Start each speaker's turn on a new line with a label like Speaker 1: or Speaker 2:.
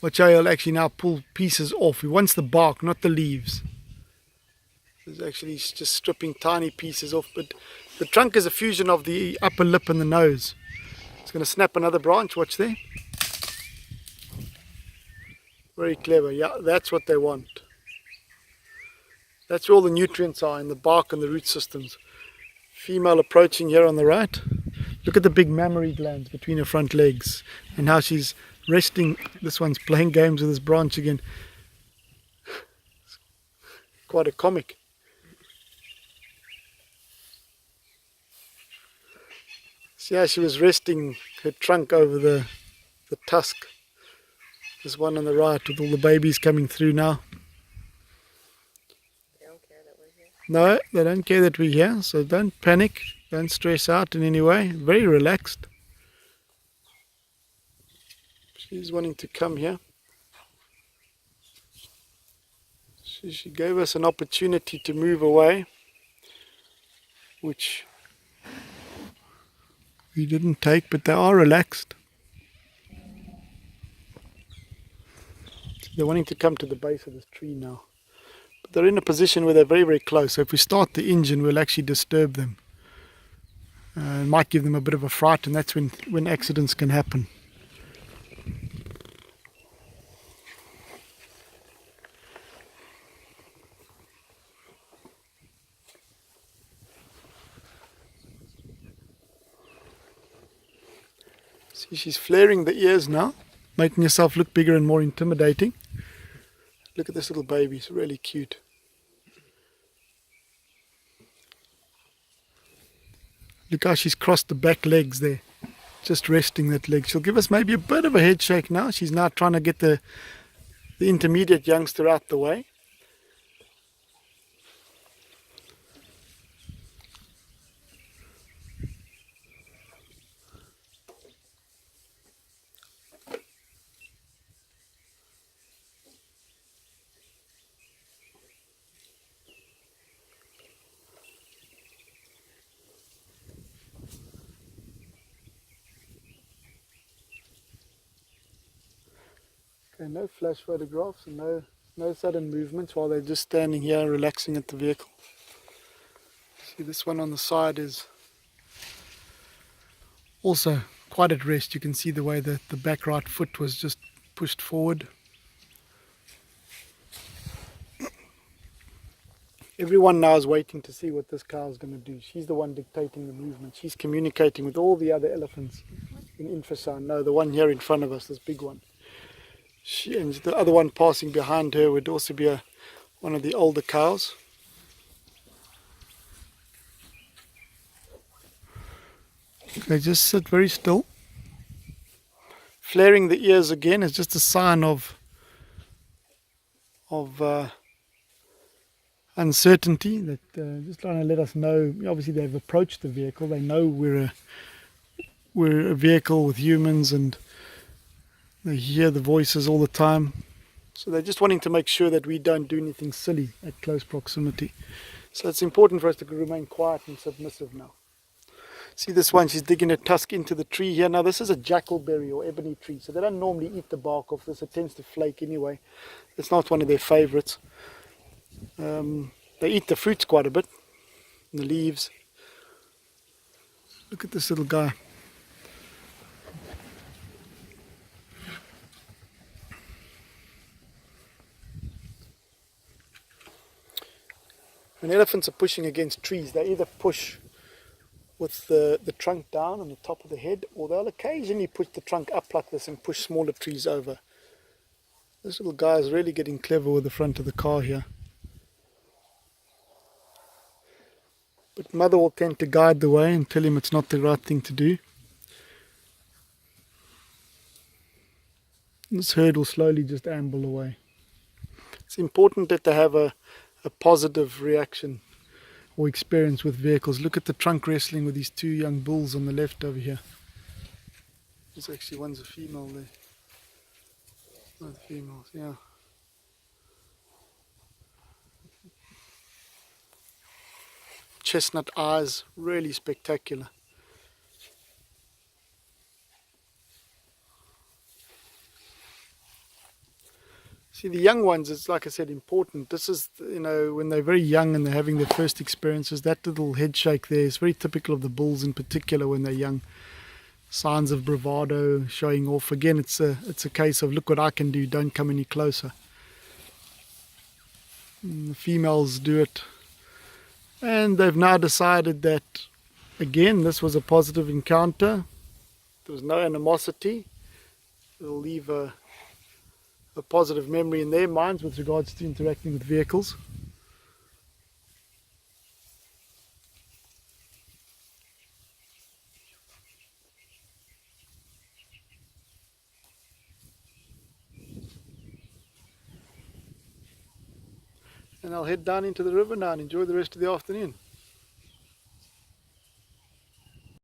Speaker 1: Watch how he'll actually now pull pieces off. He wants the bark, not the leaves. He's actually just stripping tiny pieces off, but the trunk is a fusion of the upper lip and the nose. It's going to snap another branch, watch there. Very clever, yeah, that's what they want. That's where all the nutrients are, in the bark and the root systems. Female approaching here on the right. Look at the big mammary glands between her front legs and how she's resting. This one's playing games with this branch again. Quite a comic. See how she was resting her trunk over the tusk. This one on the right with all the babies coming through now.
Speaker 2: They don't care that we're here.
Speaker 1: No, they don't care that we're here, so don't panic, don't stress out in any way. Very relaxed. She's wanting to come here. She gave us an opportunity to move away, which we didn't take, but they are relaxed. So they're wanting to come to the base of this tree now. But they're in a position where they're very, very close. So if we start the engine, we'll actually disturb them. It might give them a bit of a fright, and that's when accidents can happen. See, she's flaring the ears now, making herself look bigger and more intimidating. Look at this little baby, it's really cute. Look how she's crossed the back legs there, just resting that leg. She'll give us maybe a bit of a head shake now. She's now trying to get the intermediate youngster out the way. Okay, no flash photographs and no sudden movements while they're just standing here relaxing at the vehicle. See, this one on the side is also quite at rest. You can see the way that the back right foot was just pushed forward. Everyone now is waiting to see what this cow is going to do. She's the one dictating the movement. She's communicating with all the other elephants in infrasound. No, the one here in front of us, this big one. And the other one passing behind her would also be one of the older cows. They just sit very still. Flaring the ears again is just a sign of uncertainty, that just trying to let us know. Obviously they've approached the vehicle, they know we're a vehicle with humans, and they hear the voices all the time. So they're just wanting to make sure that we don't do anything silly at close proximity. So it's important for us to remain quiet and submissive now. See this one, she's digging her tusk into the tree here. Now this is a jackalberry or ebony tree, so they don't normally eat the bark off this. It tends to flake anyway. It's not one of their favorites. They eat the fruits quite a bit, the leaves. Look at this little guy. When elephants are pushing against trees, they either push with the trunk down on the top of the head, or they'll occasionally push the trunk up like this and push smaller trees over. This little guy is really getting clever with the front of the car here. But mother will tend to guide the way and tell him it's not the right thing to do. This herd will slowly just amble away. It's important that they have a positive reaction or experience with vehicles. Look at the trunk wrestling with these two young bulls on the left over here. There's actually one's a female there. One of the females, yeah. Chestnut eyes, really spectacular. See, the young ones, it's like I said, important. This is, you know, when they're very young and they're having their first experiences, that little head shake there is very typical of the bulls in particular when they're young. Signs of bravado, showing off. Again, it's a case of, look what I can do, don't come any closer. And the females do it. And they've now decided that, again, this was a positive encounter. There was no animosity. It'll leave a positive memory in their minds with regards to interacting with vehicles. And I'll head down into the river now and enjoy the rest of the afternoon.